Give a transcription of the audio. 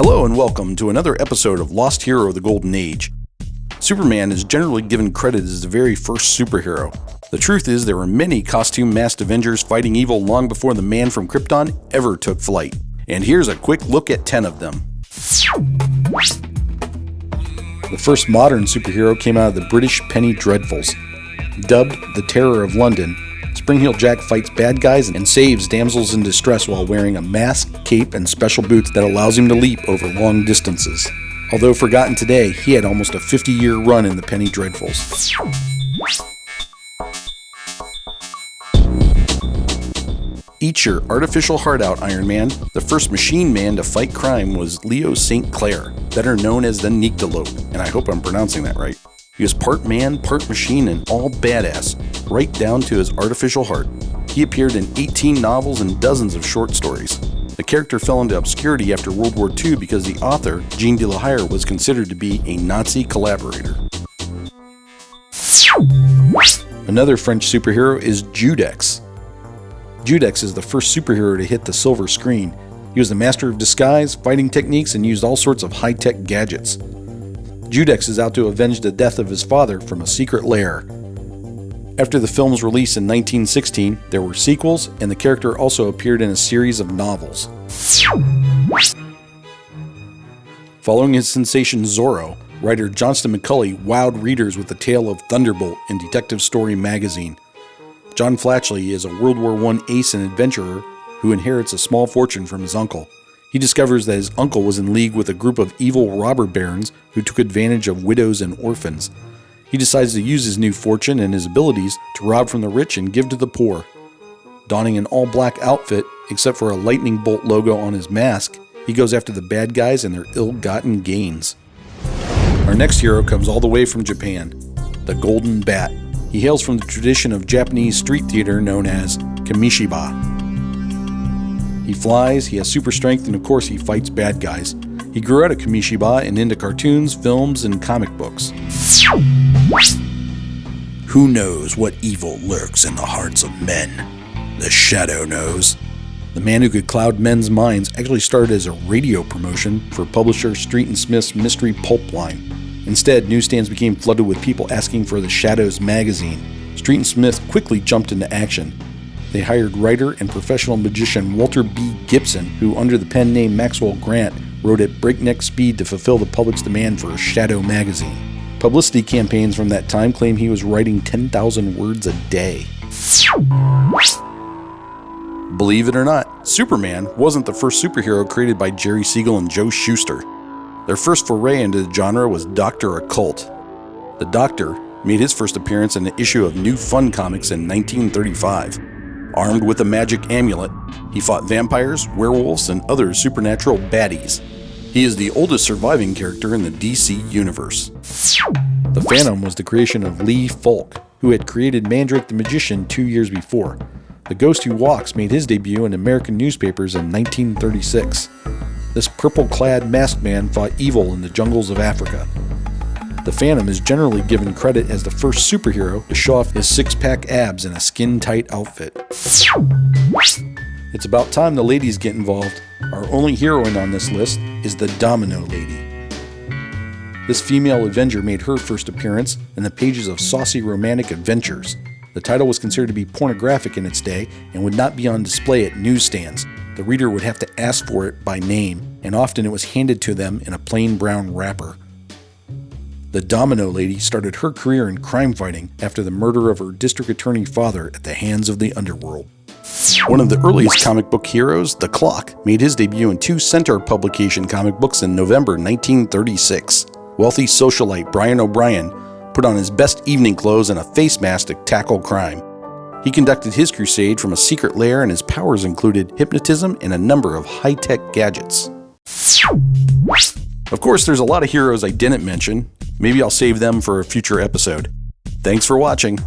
Hello and welcome to another episode of Lost Hero of the Golden Age. Superman is generally given credit as the very first superhero. The truth is there were many costume-masked Avengers fighting evil long before the man from Krypton ever took flight. And here's a quick look at 10 of them. The first modern superhero came out of the British Penny Dreadfuls. Dubbed the Terror of London, Spring Heel Jack fights bad guys and saves damsels in distress while wearing a mask, cape, and special boots that allows him to leap over long distances. Although forgotten today, he had almost a 50-year run in the Penny Dreadfuls. Eat your artificial heart out, Iron Man. The first machine man to fight crime was Leo St. Clair, better known as the Nyctalope, and I hope I'm pronouncing that right. He was part man, part machine, and all badass, right down to his artificial heart. He appeared in 18 novels and dozens of short stories. The character fell into obscurity after World War II because the author, Jean de la Hire, was considered to be a Nazi collaborator. Another French superhero is Judex. Judex is the first superhero to hit the silver screen. He was the master of disguise, fighting techniques, and used all sorts of high-tech gadgets. Judex is out to avenge the death of his father from a secret lair. After the film's release in 1916, there were sequels, and the character also appeared in a series of novels. Following his sensation Zorro, writer Johnston McCulley wowed readers with the tale of Thunderbolt in Detective Story magazine. John Flatchley is a World War I ace and adventurer who inherits a small fortune from his uncle. He discovers that his uncle was in league with a group of evil robber barons who took advantage of widows and orphans. He decides to use his new fortune and his abilities to rob from the rich and give to the poor. Donning an all-black outfit, except for a lightning bolt logo on his mask, he goes after the bad guys and their ill-gotten gains. Our next hero comes all the way from Japan, the Golden Bat. He hails from the tradition of Japanese street theater known as kamishiba. He flies, he has super strength, and of course he fights bad guys. He grew out of kamishiba and into cartoons, films, and comic books. Who knows what evil lurks in the hearts of men? The Shadow knows. The man who could cloud men's minds actually started as a radio promotion for publisher Street & Smith's mystery pulp line. Instead, newsstands became flooded with people asking for the Shadows magazine. Street & Smith quickly jumped into action. They hired writer and professional magician Walter B. Gibson, who under the pen name Maxwell Grant, wrote at breakneck speed to fulfill the public's demand for a Shadow magazine. Publicity campaigns from that time claim he was writing 10,000 words a day. Believe it or not, Superman wasn't the first superhero created by Jerry Siegel and Joe Shuster. Their first foray into the genre was Dr. Occult. The Doctor made his first appearance in an issue of New Fun Comics in 1935. Armed with a magic amulet, he fought vampires, werewolves, and other supernatural baddies. He is the oldest surviving character in the DC universe. The Phantom was the creation of Lee Falk, who had created Mandrake the Magician 2 years before. The Ghost Who Walks made his debut in American newspapers in 1936. This purple-clad masked man fought evil in the jungles of Africa. The Phantom is generally given credit as the first superhero to show off his six-pack abs in a skin-tight outfit. It's about time the ladies get involved. Our only heroine on this list is the Domino Lady. This female Avenger made her first appearance in the pages of Saucy Romantic Adventures. The title was considered to be pornographic in its day and would not be on display at newsstands. The reader would have to ask for it by name, and often it was handed to them in a plain brown wrapper. The Domino Lady started her career in crime fighting after the murder of her district attorney father at the hands of the underworld. One of the earliest comic book heroes, The Clock, made his debut in two Centaur publication comic books in November 1936. Wealthy socialite Brian O'Brien put on his best evening clothes and a face mask to tackle crime. He conducted his crusade from a secret lair, and his powers included hypnotism and a number of high-tech gadgets. Of course, there's a lot of heroes I didn't mention. Maybe I'll save them for a future episode. Thanks for watching.